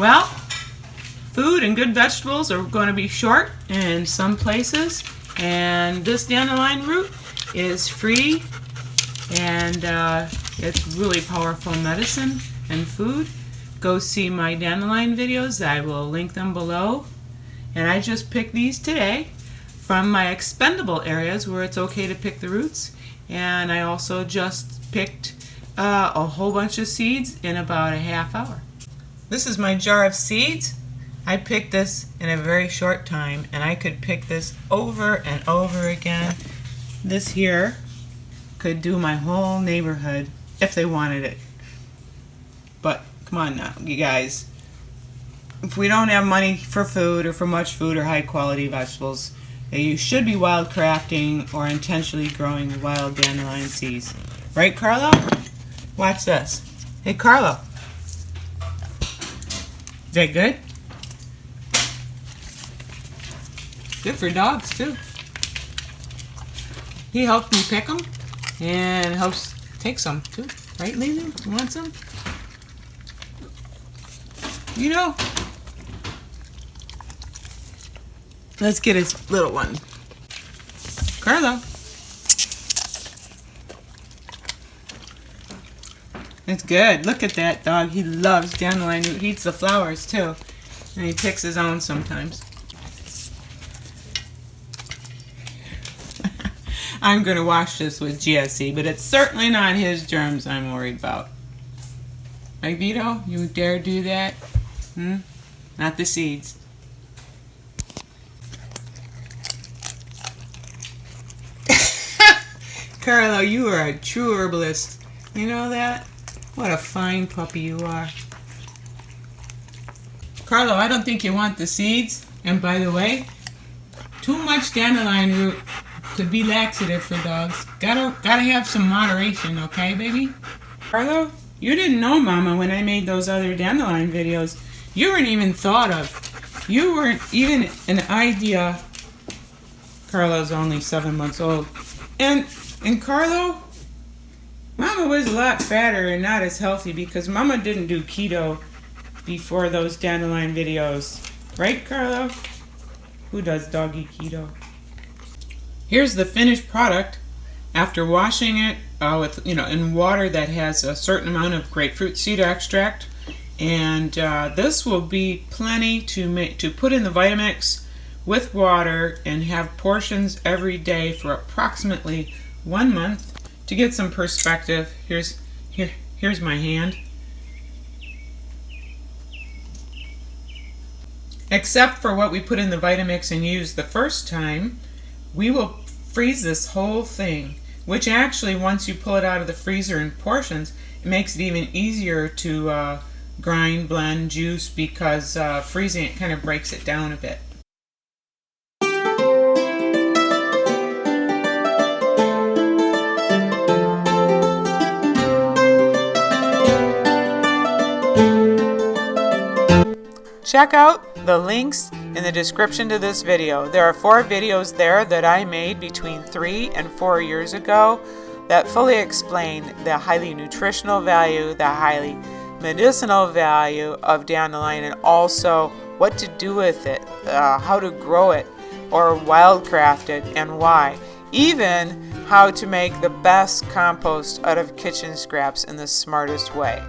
Well, food and good vegetables are going to be short in some places, and this dandelion root is free, and it's really powerful medicine and food. Go see my dandelion videos. I will link them below. And I just picked these today from my expendable areas where it's okay to pick the roots. And I also just picked a whole bunch of seeds in about a half hour. This is my jar of seeds. I picked this in a very short time, and I could pick this over and over again. This here could do my whole neighborhood if they wanted it. But come on now, you guys. If we don't have money for food or for much food or high quality vegetables, you should be wildcrafting or intentionally growing wild dandelion seeds. Right, Carlo? Watch this. Hey, Carlo. Is that good? Good for dogs, too. He helped me pick them and helps take some, too. Right, Lily? You want some? You know, let's get his little one. Carlo. It's good. Look at that dog. He loves dandelion root. He eats the flowers too. And he picks his own sometimes. I'm going to wash this with GSC, but it's certainly not his germs I'm worried about. Right, Vito? You dare do that? Not the seeds. Carlo, you are a true herbalist. You know that? What a fine puppy you are. Carlo, I don't think you want the seeds. And by the way, too much dandelion root could be laxative for dogs. Gotta have some moderation, okay, baby? Carlo, you didn't know Mama when I made those other dandelion videos. You weren't even thought of. You weren't even an idea. Carlo's only 7 months old. And Carlo, Mama was a lot fatter and not as healthy because Mama didn't do keto before those dandelion videos. Right, Carlo? Who does doggy keto? Here's the finished product after washing it with, in water that has a certain amount of grapefruit seed extract. And this will be plenty to put in the Vitamix with water and have portions every day for approximately 1 month. To get some perspective, here's my hand. Except for what we put in the Vitamix and used the first time, we will freeze this whole thing, which actually, once you pull it out of the freezer in portions, it makes it even easier to grind, blend, juice, because freezing it kind of breaks it down a bit. Check out the links in the description to this video. There are 4 videos there that I made between 3 and 4 years ago that fully explain the highly nutritional value, the highly medicinal value of dandelion, and also what to do with it, how to grow it or wildcraft it and why. Even how to make the best compost out of kitchen scraps in the smartest way.